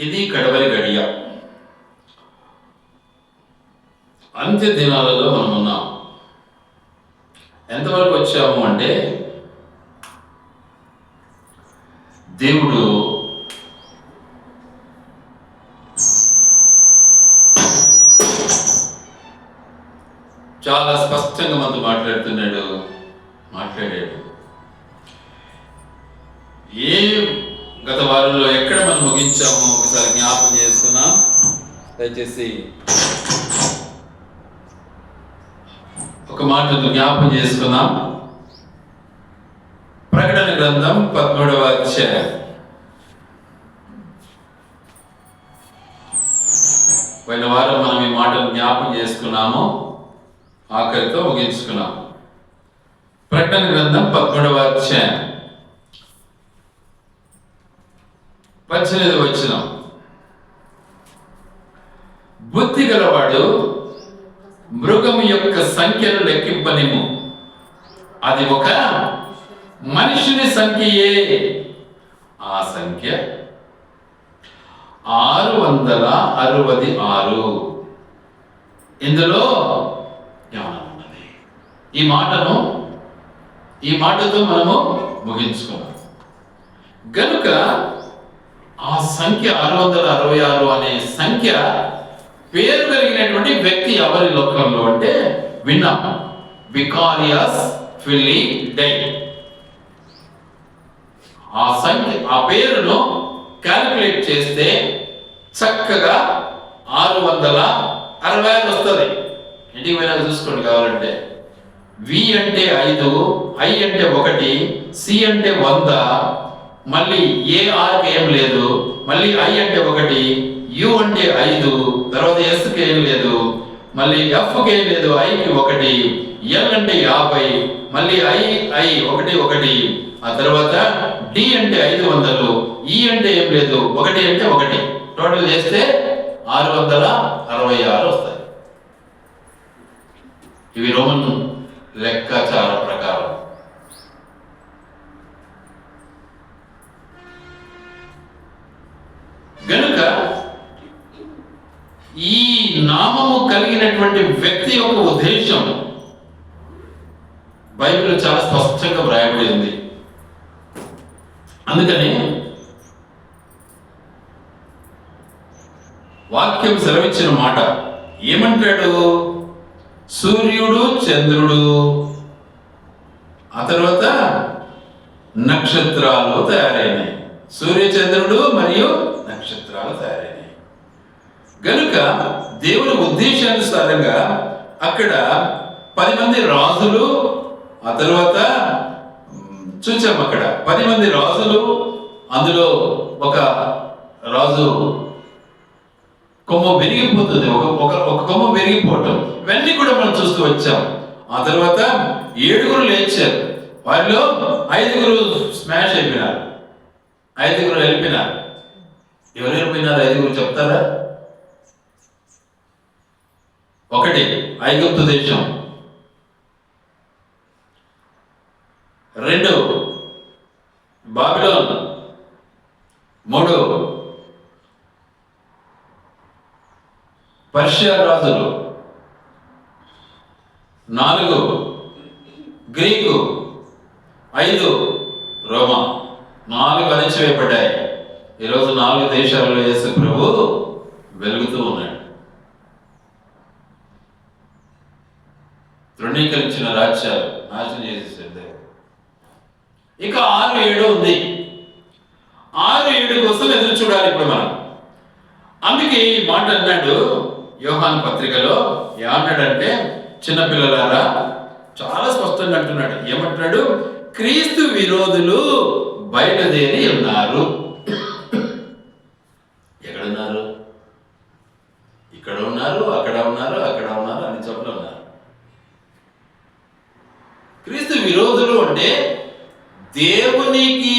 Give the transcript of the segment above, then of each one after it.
ఇది కడవరి గడియ, అంత్య దినాలలో మనం ఉన్నాం. ఎంతవరకు వచ్చాము అంటే, దేవుడు చాలా స్పష్టంగా మనతో మాట్లాడాడు. ఏ గత వారంలో ఎక్కడ మనం ముగించామో ఒకసారి జ్ఞాపకం చేసుకున్నాం. దయచేసి ఒక మాటను జ్ఞాపకం చేసుకున్నాం. ప్రకటన గ్రంథం 13వ అధ్యాయం. పోయిన వారం మనం ఈ మాటను జ్ఞాపకం చేసుకున్నాము, ఆఖరితో ముగించుకున్నాం. ప్రకటన గ్రంథం 13వ అధ్యాయం 18వ వచనం. బుద్ధి గలవాడు మృగము యొక్క సంఖ్యను లెక్కింపనిము, అది ఒక మనుషుని సంఖ్యయే. ఆ సంఖ్య 666. ఇందులో జ్ఞానం ఉన్నది. ఈ మాటతో మనము ముగించుకున్నాం. గనుక ఆ సంఖ్య 666 అనే సంఖ్య పేరు కలిగినటువంటి వ్యక్తి ఎవరి లోకంలో అంటే విన్నాం, వికారియాస్ ఫిలిడై. ఆ సంఖ్య, ఆ పేరును క్యాలిక్యులేట్ చేస్తే చక్కగా 666 వస్తుంది. ఇంటికి పోయినా చూసుకోండి కావాలంటే. వి అంటే 5, ఐ అంటే 1, సి అంటే 100, మళ్ళీ ఏఆర్కి ఏం లేదు, మళ్ళీ ఐ అంటే 1, యు అంటే 5, తర్వాత ఎస్కి ఏం లేదు, మళ్ళీ ఎఫ్కి ఏం లేదు, ఐకి 1, ఎల్ అంటే 50, మళ్ళీ ఐ 1, ఆ తర్వాత డి అంటే 500, ఈ అంటే ఏం లేదు, 1 అంటే 1. టోటల్ చేస్తే 666 వస్తాయి. ఇవి రోమన్ లెక్కాచార ప్రకారం. గనుక ఈ నామము కలిగినటువంటి వ్యక్తి యొక్క ఉద్దేశం బైబిల్ చాలా స్పష్టంగా వ్రాయబడి ఉంది. అందుకని వాక్యం సెలవిచ్చిన మాట ఏమంటాడు? సూర్యుడు, చంద్రుడు, ఆ తర్వాత నక్షత్రాలు తయారైనాయి. సూర్య, చంద్రుడు మరియు నక్షత్రాలు తయారైనాయి. గనుక దేవుని ఉద్దేశానుసారంగా అక్కడ 10 మంది రాజులు, ఆ తర్వాత చూచాం అక్కడ 10 మంది రాజులు, అందులో ఒక రాజు కొమ్మ విరిగిపోతుంది, ఒక కొమ్మ విరిగిపోవటం, ఇవన్నీ కూడా మనం చూస్తూ వచ్చాం. ఆ తర్వాత 7 లేచారు, వారిలో 5 స్మాష్ అయిపోయినారు, 5 వెళ్ళిపోయినారు. ఎవరు వెళ్ళిపోయినారు? 5 చెప్తారా? 1 ఐగుప్తు దేశం, 2 బాబిలోన్, 3 పర్షియా రాజులు, 4 గ్రీకు, 5 రోమా. 4 అణిచివేయబడ్డాయి. ఈరోజు 4 దేశాలలో యేసు ప్రభు వెలుగుతూ ఉన్నాడు. తృణీకరించిన రాజ్యాలు నాశనం చేసేసాడు. ఇక 6, 7 ఉంది. 6, 7 కోసం ఎదురు చూడాలి ఇప్పుడు మనం. అందుకే ఈ మాట అన్నాడు యోహాను పత్రికలో. ఏమన్నాడంటే, చిన్నపిల్లలారా, చాలా స్పష్టంగా అంటున్నాడు. ఏమంటున్నాడు? క్రీస్తు విరోధులు బయలుదేరి ఉన్నారు. ఎక్కడున్నారు? ఇక్కడ ఉన్నారు, అక్కడ ఉన్నారు, అక్కడ ఉన్నారు, అన్ని చోట్ల ఉన్నారు. క్రీస్తు విరోధులు అంటే దేవునికి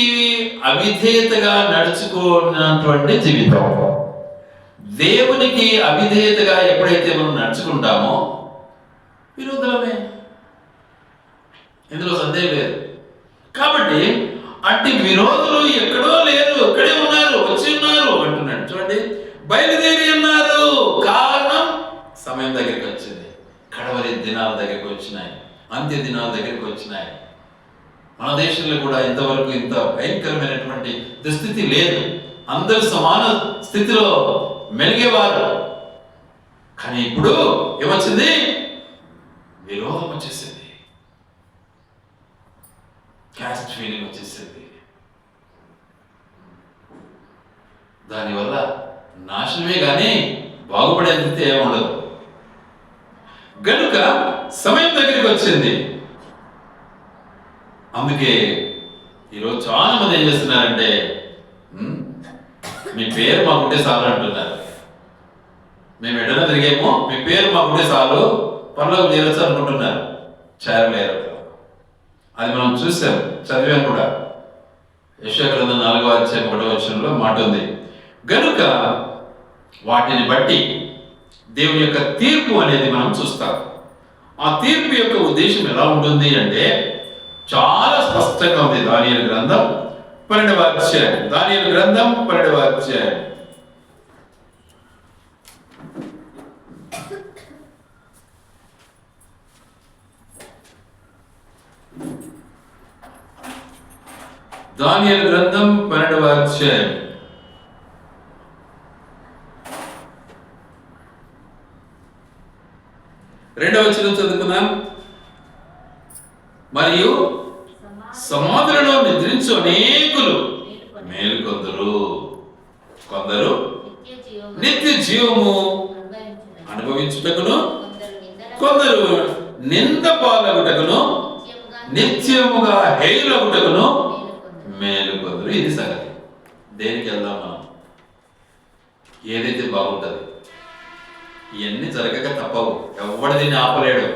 అవిధేయతగా నడుచుకున్నటువంటి జీవితం. దేవునికి అవిధేయతగా ఎప్పుడైతే మనం నడుచుకుంటామో విరోధులమే, ఇందులో సందేహం లేదు. కాబట్టి అట్టి విరోధులు ఎక్కడో లేరు, ఇక్కడే ఉన్నారు, వచ్చి ఉన్నారు అంటున్నాడు. చూడండి, బయలుదేరి ఉన్నారు. కారణం సమయం దగ్గరికి వచ్చింది. కడవరి దినాల దగ్గరికి వచ్చినాయి, అంత్య దినాల దగ్గరికి వచ్చినాయి. మన దేశంలో కూడా ఇంతవరకు ఇంత భయంకరమైనటువంటి దుస్థితి లేదు. అందరూ సమాన స్థితిలో మెలిగేవారు. కానీ ఇప్పుడు ఏమొచ్చింది? విరోధం వచ్చేసింది, క్యాస్ట్ ఫీలింగ్ వచ్చేసింది. దానివల్ల నాశనమే కానీ బాగుపడేది ఏముండదు. గనుక సమయం దగ్గరికి వచ్చింది. అందుకే ఈరోజు చాలా మంది ఏం చేస్తున్నారంటే, మీ పేరు మాకుంటే చాలు అంటున్నారు. మేము ఎడన తిరిగేమో మీ పేరు మాకుంటే చాలు, పనులకు చేరొచ్చు అనుకుంటున్నారు. చేరలేరు. అది మనం చూసాం, చదివాం కూడా. యెషయా గ్రంథం 4వ అధ్యాయం 1వ వచనంలో మాట ఉంది. గనుక వాటిని బట్టి దేవుని యొక్క తీర్పు అనేది మనం చూస్తాం. ఆ తీర్పు యొక్క ఉద్దేశం ఎలా ఉంటుంది అంటే చాలా స్పష్టంగా ఉంది. దానియేలు గ్రంథం 12వ అధ్యాయం. దానియేలు గ్రంథం 12వ అధ్యాయం. దానియేలు గ్రంథం 12వ అధ్యాయం. రెండవ వచనం చదువుకుందాం. మరియు సమాధులలో నిద్రించు అనేకులు మేలుకొందరు, కొందరు నిత్య జీవము అనుభవించుటకును, కొందరు నింద పాలగుటకును, నిత్యముగా హేయులగుటకును మేలుకొందరు. ఇది సంగతి. దేనికి వెళ్దాం మనం? ఏదైతే బాగుంటుంది. ఇవన్నీ జరగక తప్పవు. ఎవడు దీన్ని ఆపలేడు.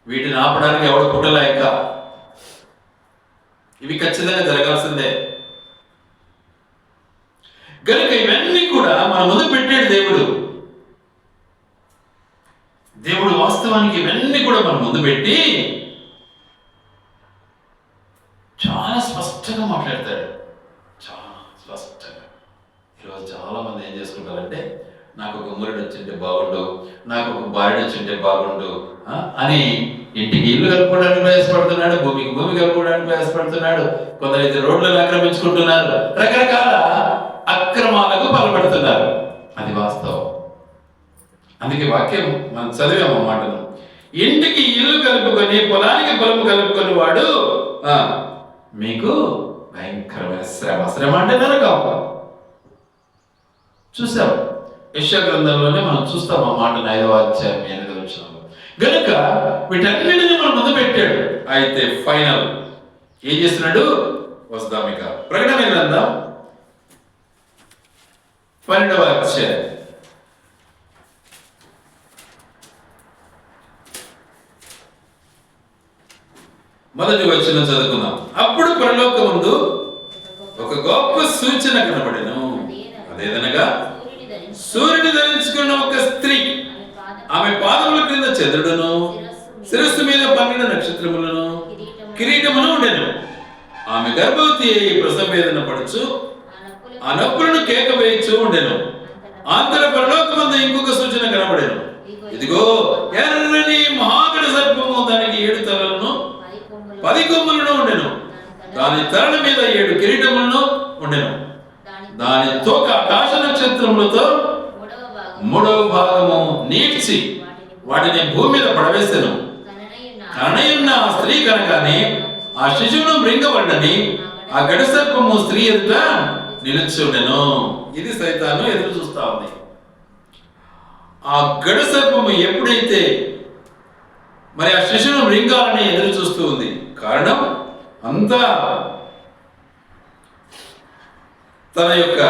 వీటిని ఆపడానికి ఎవడు పుట్టలేక. ఇవి ఖచ్చితంగా జరగాల్సిందే. కనుక ఇవన్నీ కూడా మన ముందు పెట్టాడు దేవుడు. దేవుడు వాస్తవానికి ఇవన్నీ కూడా మన ముందు పెట్టి చాలా స్పష్టంగా మాట్లాడతాడు. చాలా స్పష్టంగా. ఈరోజు చాలా మంది ఏం చేసుకుంటారంటే, నాకు ఒక మురుడు వచ్చింటే బాగుండు, నాకు ఒక భార్య వచ్చింటే బాగుండు అని ఇంటికి ఇల్లు కలుపుకోవడానికి ప్రయాసపడుతున్నాడు, భూమికి భూమి కలుపుకోవడానికి ప్రయాసపడుతున్నాడు. కొందరైతే రోడ్లను ఆక్రమించుకుంటున్నారు, రకరకాల అక్రమాలకు పాల్పడుతున్నారు. అది వాస్తవం. అందుకే వాక్యం మనం చదివాము మాటలు. ఇంటికి ఇల్లు కలుపుకొని పొలానికి పొలము కలుపుకొని వాడు మీకు భయంకరమైన శ్రమ అంటే నరకం. చూసాం. యెషయా గ్రంథంలోనే మనం చూస్తాం ఆ మాటను 5వ అధ్యాయం 8వ వచనంలో. గనుక వీటన్నిటిని మనం ముందు పెట్టాడు. అయితే ఫైనల్ ఏం చేస్తున్నాడు? వస్తాం ఇక. ప్రకటన గ్రంథం 12వ అధ్యాయం. మొదటి వచనం చదువుకుందాం. అప్పుడు పరలోకమందు ఒక గొప్ప సూచన కనబడెను. అదేదనగా సూర్యుని ధరించుకున్న ఒక స్త్రీ, ఆమె పాదముల క్రింద చంద్రుడును, శిరస్సు మీద 12 నక్షత్రములను, కిరీటమును ఉండెను. ఆమె గర్భవతి అయి ప్రసవ వేదన పడుచు ఆ నొప్పులను కేక వేయచ్చు ఉండెను. అంతట పరలోకమందు ఇంకొక సూచన కనబడెను. ఇదిగో ఎర్రని మహాగణ సర్పము, దానికి 7 తలలను 10 కొమ్ములను ఉండెను. దాని తలల మీద 7 కిరీటములను ఉండెను. దాని తోక ఆకాశ నక్షత్రములతో 3వ భాగము నీడ్చి వాటిని భూమి మీద పడవేసెను. కనయున్న ఆ స్త్రీ కనగానే ఆ శిశువును మృంగబడ్డని ఆ గడసర్పము స్త్రీ ఎదుట నిలుచుండెను. ఇది సైతాను ఎదురు చూస్తా ఉంది. ఆ గడసర్పము ఎప్పుడైతే మరి ఆ శిశువును మృంగాలని ఎదురు చూస్తూ ఉంది. కారణం అంతా తన యొక్క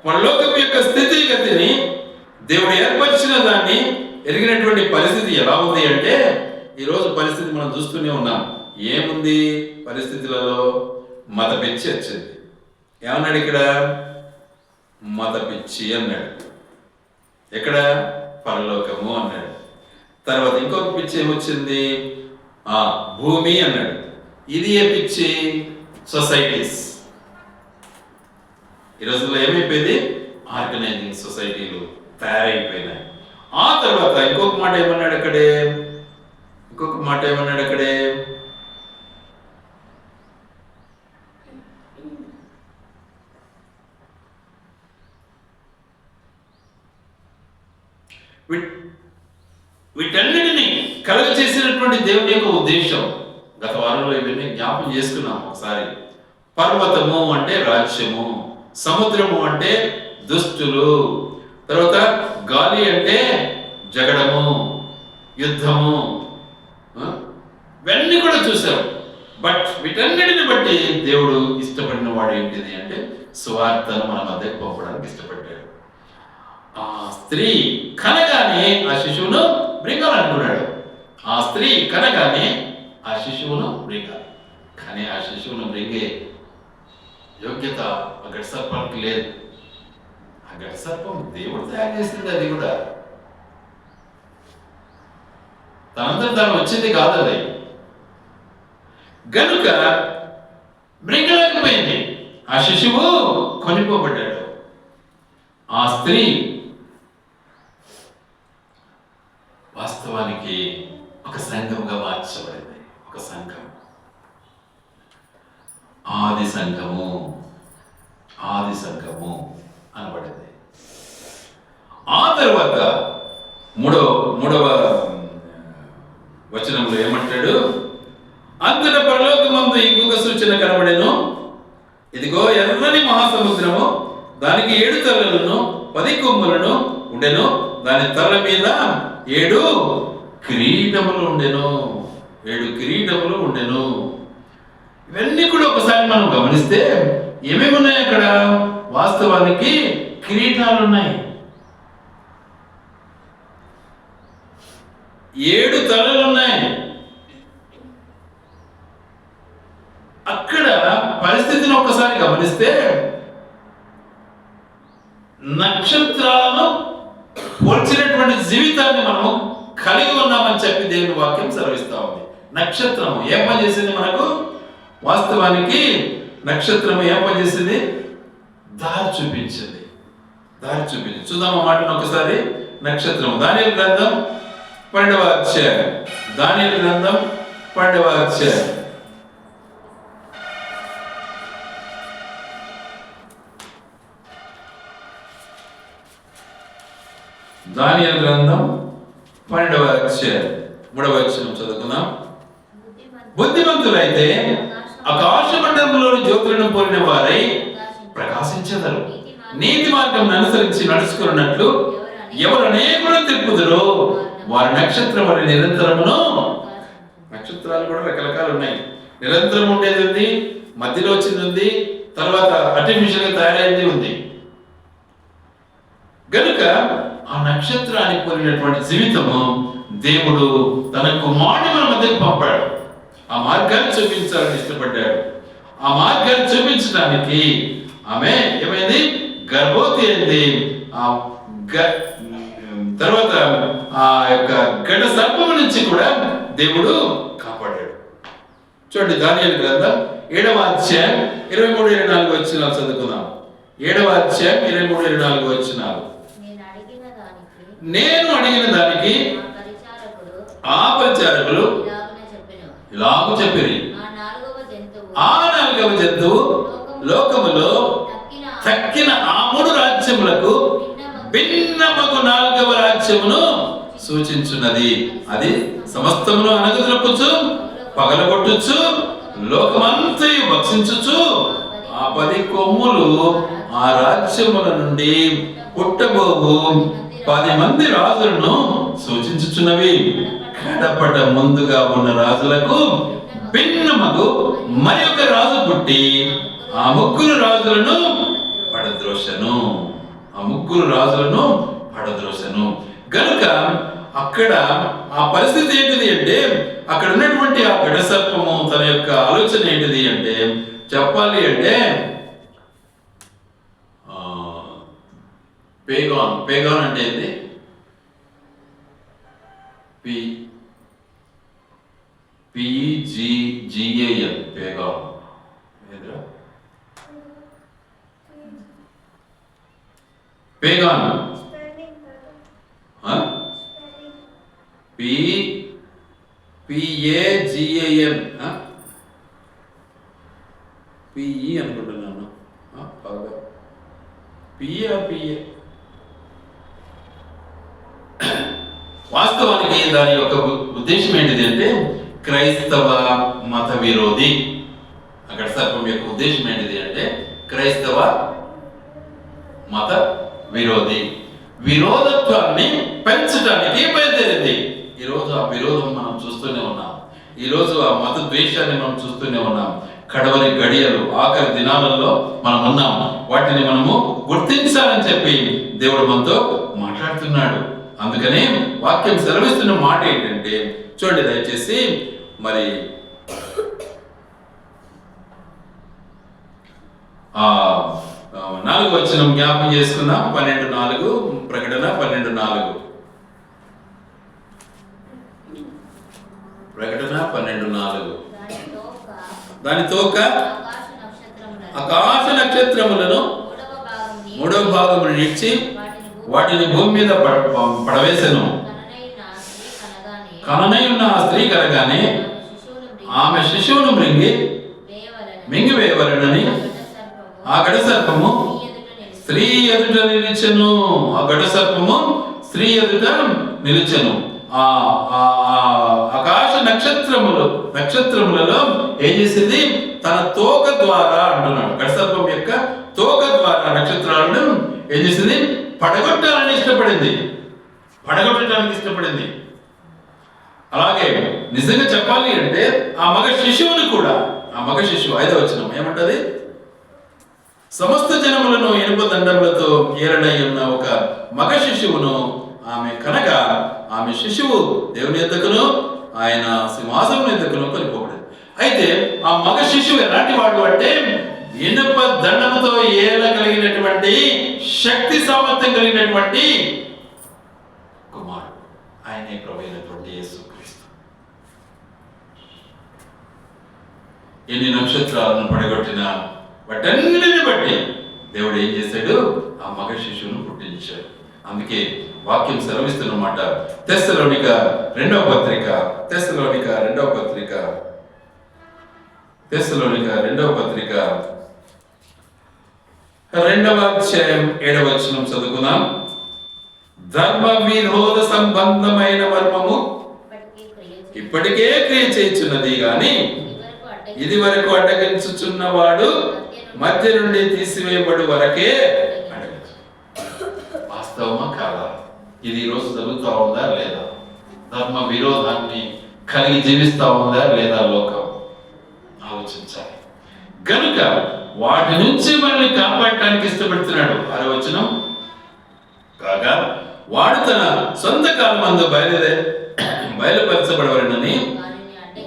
పరలోకపు యొక్క స్థితిగతిని దేవుడు ఏర్పరిచిన దాన్ని ఎరిగినటువంటి పరిస్థితి ఎలా ఉంది అంటే, ఈరోజు పరిస్థితి మనం చూస్తూనే ఉన్నాం. ఏముంది పరిస్థితులలో? మత పిచ్చి వచ్చింది. ఏమన్నాడు ఇక్కడ? మత పిచ్చి అన్నాడు. ఎక్కడ? పరలోకము అన్నాడు. తర్వాత ఇంకొక పిచ్చి ఏమొచ్చింది? భూమి అన్నాడు. ఇది ఏ పిచ్చి? సొసైటీస్. ఈ రోజుల్లో ఏమైపోయింది? ఆర్గనైజింగ్ సొసైటీలు తయారైపోయినాయి. ఆ తర్వాత ఇంకొక మాట ఏమన్నాడు అక్కడే, వీటన్నిటిని కలుగ చేసినటువంటి దేవుని యొక్క ఉద్దేశం గత వారంలో ఇవన్నీ జ్ఞాపకం చేసుకున్నాం ఒకసారి. పర్వతము అంటే రాజ్యము, సముద్రము అంటే దుష్టులు, తర్వాత గాలి అంటే జగడము, యుద్ధము, ఇవన్నీ కూడా చూసాం. బట్ వీటన్నిటిని బట్టి దేవుడు ఇష్టపడిన వాడు ఏంటిది అంటే సువార్తను మన మధ్యకు పంపడానికి ఇష్టపడ్డాడు. ఆ స్త్రీ కనగానే ఆ శిశువును మృగాలనుకున్నాడు. ఆ స్త్రీ కనగానే ఆ శిశువును మృగాలి. కానీ ఆ శిశువును మృగే యోగ్యత ఆ గడి సర్పానికి లేదు. ఆ గడి సర్పం దేవుడు తయారు చేసింది, అది కూడా తనంతా తాను వచ్చింది కాదు అది. గనుక మృగలేకపోయింది. ఆ శిశువు కొనిపోబడ్డాడు. ఆ స్త్రీ వాస్తవానికి ఒక సంఘముగా మార్చబడింది. ఒక సంఘం, ఆది సంఘము అనబడింది. ఆ తర్వాత మూడవ వచనంలో ఏమంటాడు? అంతట పరలోకమందు ఇంకొక సూచన కనబడెను. ఇదిగో ఎర్రని మహాసముద్రము, దానికి 7 తలలను 10 కొమ్ములను ఉండెను. దాని తల మీద 7 కిరీటములు ఉండెను. 7 కిరీటములు ఉండెను. ఇవన్నీ కూడా ఒకసారి మనం గమనిస్తే ఏమేమి ఉన్నాయి అక్కడ? వాస్తవానికి కిరీటాలు ఉన్నాయి. 7 తలలు ఉన్నాయి. అక్కడ పరిస్థితిని ఒక్కసారి గమనిస్తే నక్షత్రాలను పోల్చినటువంటి జీవితాన్ని మనము కలిగి ఉన్నామని చెప్పి దేవుని వాక్యం సెలవిస్తా ఉంది. నక్షత్రము ఏం పని చేసింది మనకు? వాస్తవానికి నక్షత్రము ఏం పని చేసింది? దారి చూపించింది. చూద్దాం ఆ మాటను ఒకసారి. నక్షత్రము దానియేలు గ్రంథం 12వ అధ్యాయం. దానియేలు గ్రంథం 12వ అధ్యాయం. దానియేలు గ్రంథం 12వ అధ్యాయం 3వ వచనం చదువుకుందాం. బుద్ధిమంతులైతే ఆకాశమండలంలోని జ్యోతులను పోలిన వారై ప్రకాశించెదరు. నీతి మార్గం అనుసరించి నడుచుకున్నట్లు ఎవరు అనేకులను తిప్పుదురో వారి నక్షత్రం అనే నిరంతరమును. నక్షత్రాలు కూడా రకరకాలు ఉన్నాయి. నిరంతరం ఉండేది ఉంది, మధ్యలో వచ్చింది ఉంది, తర్వాత ఆర్టిఫిషియల్ గా తయారైంది ఉంది. గనుక ఆ నక్షత్రానికి పోలినటువంటి జీవితము దేవుడు తన కుమారుని మన మధ్యకు పంపాడు. ఆ మార్గాన్ని చూపించాలని ఇష్టపడ్డాడు. ఆ మార్గాన్ని చూపించడానికి ఆమె ఏమైంది? గర్భవతి అయింది. తర్వాత ఆ యొక్క గడ్డ సర్పము నుంచి కూడా దేవుడు కాపాడాడు. చూడండి, దానియేలు గ్రంథం 7వ అధ్యాయం 23-24 వచనాలు చదువుకుందాం. 7వ అధ్యాయం 23-24 వచనాలు. నేను అడిగిన దానికి ఆ పరిచారకులు ఇలాగ చెప్పిరి. ఆ 4వ జంతువు లోకములో తక్కిన ఆ 3 రాజ్యములకు భిన్నమగు 4వ రాజ్యమును సూచించున్నది. అది సమస్తమును అనగదొరపుచు పగలగొట్టుచు లోకమంతయు భక్షించుచు ఆ 10 కొమ్ములు ఆ రాజ్యముల నుండి పుట్టబోవు 10 మంది రాజులను సూచించుచున్నవి. కడపట ముందుగా ఉన్న రాజులకు భిన్నమగు మరి ఒక రాజు పుట్టి ఆ 3 రాజులను పడద్రోషను. గనుక అక్కడ ఆ పరిస్థితి ఏంటిది అంటే, అక్కడ ఉన్నటువంటి ఆ గడసర్పము తన యొక్క ఆలోచన ఏంటిది అంటే, చెప్పాలి అంటే పేగాన్ అంటే ఏంటి? PGGAN పేగాన్. పేగాన్ PAGAN PE అనుకుంటున్నాను. PA వాస్తవానికి దాని యొక్క ఉద్దేశం ఏంటిది అంటే క్రైస్తవ మత విరోధి. అక్కడ సర్పం యొక్క ఉద్దేశం ఏంటిది అంటే క్రైస్తవ మత విరోధి, విరోధత్వాన్ని పెంచడానికి బయలుదేరింది. ఈరోజు ఆ విరోధం మనం చూస్తూనే ఉన్నాం. ఈరోజు ఆ మత ద్వేషాన్ని మనం చూస్తూనే ఉన్నాం. కడవరి గడియలు, ఆఖరి దినాలలో మనం ఉన్నాం. వాటిని మనము గుర్తించాలని చెప్పి దేవుడు మనతో మాట్లాడుతున్నాడు. అందుకనే వాక్యం సెలవిస్తున్న మాట ఏంటంటే చూడండి దయచేసి, మరి 4వ వచనం జ్ఞాపకం చేసుకుందాం. 12:4 ప్రకటన 12:4 ప్రకటన 12:4 దాని తోక ఆకాశ నక్షత్రములను 3వ భాగమును నిలిచి వాటిని భూమి మీద పడవేసెను. కననై ఉన్న ఆ స్త్రీ కలగానే ఆమె శిశువును మింగివేయవలెనని ఆ గడ సర్పము స్త్రీ ఎదుట నిలిచెను. ఆ గడ సర్పము స్త్రీ ఎదుట నిలిచెను. ఆ ఆకాశ నక్షత్రములలో ఏం చేసింది? తన తోక ద్వారా అంటున్నాడు. గడ సర్పం యొక్క తోక ద్వారా నక్షత్రాలను ఏం చేసింది? పడగొట్టాలని పడగొట్టడానికి ఇష్టపడింది. అలాగే నిజంగా చెప్పాలి అంటే ఆ మగ శిశువుని కూడా, ఆ మగ శిశువు 5వ వచనం ఏమంటది? సమస్త జనములను ఇనుప దండములతో ఏరడై ఉన్న ఒక మగ శిశువును ఆమె కనగా ఆమె శిశువు దేవుని యొద్దకును ఆయన సింహాసనం యొద్దకును కొనిపోబడింది. అయితే ఆ మగ శిశువు ఎలాంటి వాడు అంటే ఇనుప దండముతో ఏలగలిగినటువంటి శక్తి సామర్థ్యం కలిగినటువంటి కుమారుడు. ఆయనే ప్రభువైనటువంటి యేసుక్రీస్తు. ఎన్ని నక్షత్రాలను పడగొట్టిన వాటన్నిటిని బట్టి దేవుడు ఏం చేశాడు? ఆ మగ శిశువును పుట్టించాడు. అందుకే వాక్యం సెలవిస్తున్నమాట. తెస్సలోనిక రెండవ పత్రిక 2వ అధ్యాయం 7వ వచనం చదువుకుందాం. ధర్మ విరోధ సంబంధమైన మర్మము ఇప్పటికే క్రియ చేయుచున్నది గాని ఇది వరకు అడ్డగించుచున్నవాడు మధ్య నుండి తీసివేయబడు వరకే. వాస్తవమా కాదా? ఇది ఈరోజు జరుగుతూ ఉందా లేదా? ధర్మ విరోధాన్ని కలిగి జీవిస్తూ ఉందా లేదా లోకం? ఆలోచించాలి. గనుక వాటి నుంచి మనల్ని కాపాడటానికి ఇష్టపడుతున్నాడు. 6వ వచనం కాగా వాడు తన సొంత కాలమందు బయలుపరచబడవలెనని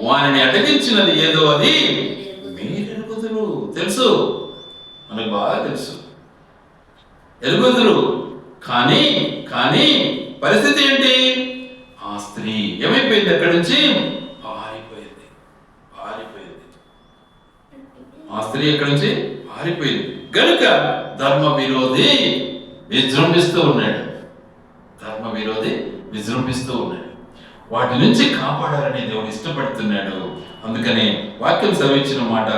వారిని అటగించినది ఏదో అది మీరెరుగుదురు. తెలుసు, మనకు బాగా తెలుసు, ఎరుగుదురు. కానీ పరిస్థితి ఏంటి? ఆ స్త్రీ ఏమైపోయింది? అక్కడి నుంచి పారిపోయింది. ఆ స్త్రీ ఎక్కడి నుంచి పారిపోయింది. గనుక ధర్మ విరోధి విజృంభిస్తూ ఉన్నాడు. వాటి నుంచి కాపాడాలని దేవుడు ఇష్టపడుతున్నాడు. అందుకని వాక్యం సెలవిచ్చిన మాట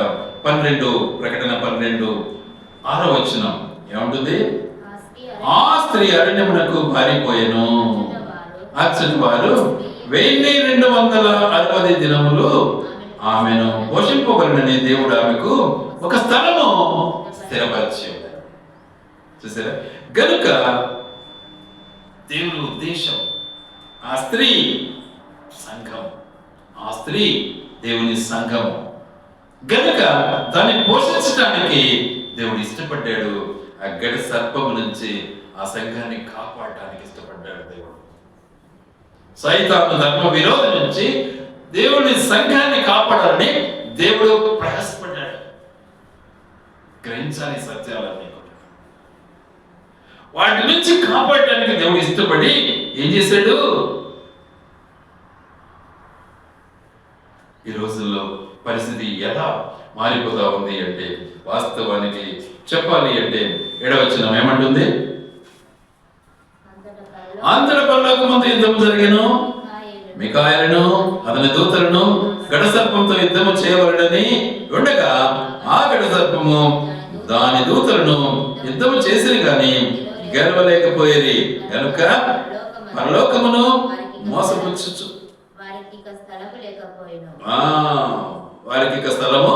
12 ప్రకటన 12:6 వచనం ఏమంటుంది? ఆ స్త్రీ అరణ్యమునకు పారిపోయెను. అచ్చటి వారు 1260 దినములు ఆమెను పోషింపబడినని దేవుడు ఆమెకు ఒక స్థలము స్థిరపరిచి. చూసారా? గనుక దేవుని ఉద్దేశం ఆ స్త్రీ సంఘం, ఆ స్త్రీ దేవుని సంఘము. గనుక దాన్ని పోషించడానికి దేవుడు ఇష్టపడ్డాడు. ఆ గడ సర్పము నుంచి ఆ సంఘాన్ని కాపాడటానికి ఇష్టపడ్డాడు దేవుడు. సైతాను ధర్మ విరోధం నుంచి దేవుని సంఘాన్ని కాపాడాలని దేవుడు ప్రయాసపడ్డాడు. గ్రహించాలి సత్యాలన్నీ. వాటి నుంచి కాపాడటానికి దేవుడు ఇష్టపడి ఏం చేశాడు? ఈ రోజుల్లో పరిస్థితి ఎలా మారిపోతా ఉంది అంటే, వాస్తవానికి చెప్పాలి అంటే 7వ వచనం ఏమంటుంది? అంతట పరలోకమందు యుద్ధము జరిగెను. మిఖాయేలును అతని దూతలను గడసర్పంతో యుద్ధము చేయవలెనని ఉండగా ఆ గడసర్పము దాని దూతలను యుద్ధము చేసిరి గాని గెలవలేకపోయేది గనుక పరలోకమును మోసపుచ్చుచు వారికి ఇక స్థలము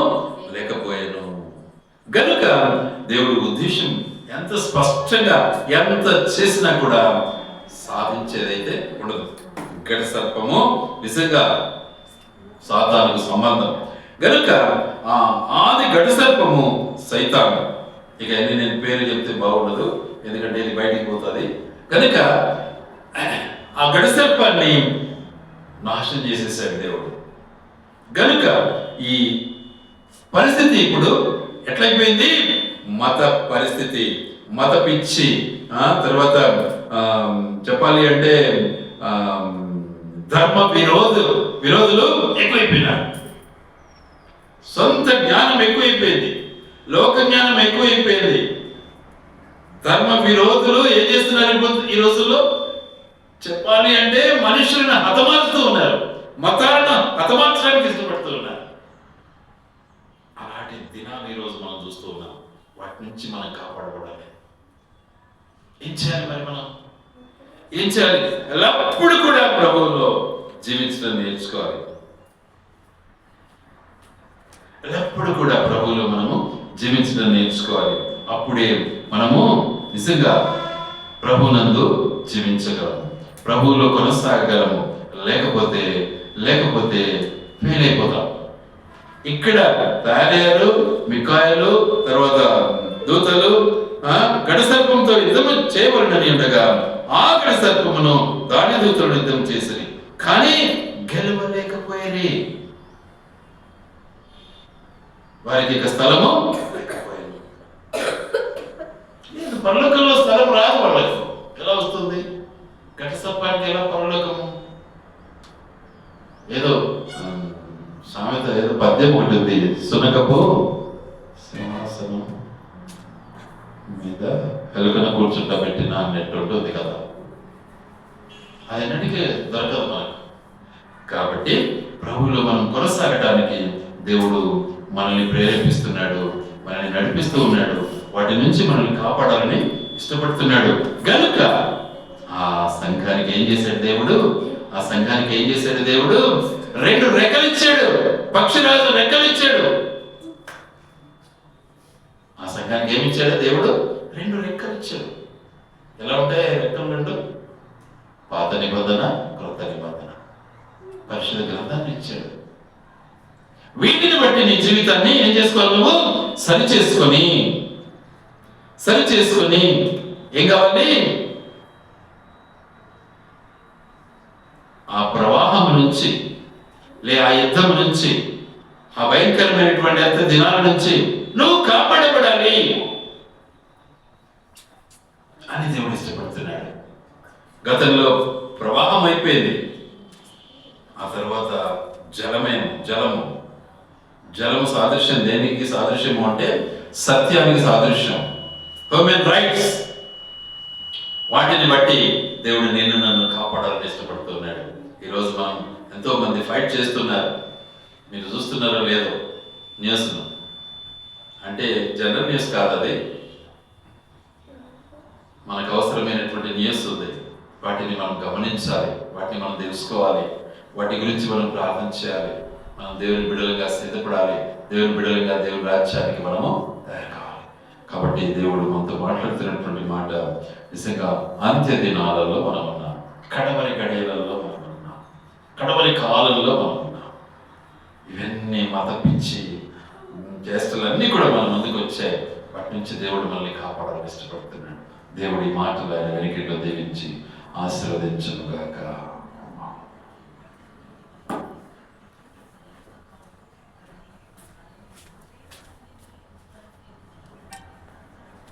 లేకపోయాను. గనుక దేవుడి ఉద్దేశం ఎంత స్పష్టంగా ఎంత చేసినా కూడా సాధించేదైతే ఉండదు. గడ సర్పము నిజంగా సాతానుకు సంబంధం. గనుక ఆ ఆది గడ సర్పము సైతాను. ఇక అన్ని నేను పేరు చెప్తే బాగుండదు, ఎందుకంటే ఇది బయటికి పోతుంది. కనుక ఆ గడ సర్పాన్ని నాశనం చేసేసాడు దేవుడు. గనుక ఈ పరిస్థితి ఇప్పుడు ఎట్లయిపోయింది? మత పరిస్థితి, మత పిచ్చి, తర్వాత చెప్పాలి అంటే ధర్మ విరోధులు ఎక్కువైపోయినారు. సొంత జ్ఞానం ఎక్కువైపోయింది, లోక జ్ఞానం ఎక్కువైపోయింది. ధర్మ విరోధులు ఏం చేస్తున్నారు ఈ రోజుల్లో? చెప్పాలి అంటే మనుషులను హతమార్చుతూ ఉన్నారు, మతాలను హతమార్చడానికి ఇష్టపడుతూ ఉన్నారు. అలాంటి దినాలు ఈరోజు మనం చూస్తూ ఉన్నాం. వాటి నుంచి మనం కాపాడబడాలి. ఏం చేయాలి మరి? మనం ఏం చేయాలి? ఎల్లప్పుడు కూడా ప్రభువులో జీవించడం నేర్చుకోవాలి. ఎల్లప్పుడు కూడా ప్రభువులో మనము జీవించడం నేర్చుకోవాలి. అప్పుడే మనము నిజంగా ప్రభునందు జీవించగలము, ప్రభువులో కొనసాగగలము. లేకపోతే ఫెయిల్ అయిపోతాం. ఇక్కడ దానియేలు, మిఖాయేలు, తర్వాత దూతలు గడసర్పంతో యుద్ధము చేయబడినని ఉండగా ఆ గడసర్పమును దాని దూతలను యుద్ధం చేసిరి, కానీ గెలవలేకపోయేది. వారికి ఇక స్థలము లేకపోయింది. పరలోకంలో స్థలం రాదు వాళ్ళకు. ఎలా వస్తుంది? గడసర్పానికి ఎలా పరలోకము? ఏదో సామెత, ఏదో పద్యం ఒకటి ఉంది, సునకపు సింహాసనం మీద ఎలుకన కూర్చుంటబెట్టిన అన్నట్టు ఉంటుంది కదా. అదన్నిటికీ దొరకదు మనకు. కాబట్టి ప్రభువులో మనం కొనసాగటానికి దేవుడు మనల్ని ప్రేరేపిస్తున్నాడు, మనల్ని నడిపిస్తూ ఉన్నాడు. వాటి నుంచి మనల్ని కాపాడాలని ఇష్టపడుతున్నాడు. గనుక ఆ సంఘానికి ఏం చేశాడు దేవుడు? రెండు రెక్కలు ఇచ్చాడు. పక్షిరాజు రెక్కలు ఇచ్చాడు. ఆ సంఘానికి ఏమి ఇచ్చాడు దేవుడు? రెండు రెక్కలు ఇచ్చాడు. ఎలా ఉంటాయి రెక్కలు? రెండు, పాత నిబంధన, క్రొత్త నిబంధన, పరిశుద్ధ గ్రంథాన్ని ఇచ్చాడు. వీటిని బట్టి నీ జీవితాన్ని ఏం చేసుకోవాలి? నువ్వు సరి చేసుకొని ఏం కావాలి? ఆ ప్రవాహం నుంచి, ఆ యుద్ధం నుంచి, ఆ భయంకరమైనటువంటి అంత దినాల నుంచి నువ్వు కాపాడబడాలి అని దేవుడు ఇష్టపడుతున్నాడు. గతంలో ప్రవాహం అయిపోయింది, ఆ తర్వాత జలము సాదృశ్యం. దేనికి సాదృశ్యము అంటే సత్యానికి సాదృశ్యం, హ్యూమన్ రైట్స్. వాటిని బట్టి దేవుడు నన్ను కాపాడాలని ఇష్టపడుతున్నాడు. ఈరోజు మనం ఎంతో మంది ఫైట్ చేస్తున్నారు. మీరు చూస్తున్నారో లేదో న్యూస్ను? అంటే జనరల్ న్యూస్ కాదు అది, మనకు అవసరమైనటువంటి న్యూస్ ఉంది. వాటిని మనం గమనించాలి, వాటిని మనం తెలుసుకోవాలి, వాటి గురించి మనం ప్రార్థన చేయాలి. మనం దేవుని బిడ్డలుగా సిద్ధపడాలి, దేవుని బిడ్డలుగా దేవుని రాజ్యానికి మనము తయారు కావాలి. కాబట్టి దేవుడు మనతో మాట్లాడుతున్నటువంటి మాట నిజంగా అంత్య దినాలలో మనం ఉన్నాం, కడవరి గడియలలో మనం ఉన్నాం, కడవరి కాలంలో మనం ఉన్నాం. ఇవన్నీ మత పిచ్చి చేష్టలన్నీ కూడా మన ముందుకు వచ్చాయి. వాటి నుంచి దేవుడు మనల్ని కాపాడాలని ఇష్టపడుతున్నాడు. దేవుడి మాటలు ఆయన వెనుకలో దీవించి ఆశీర్వదించును గాక.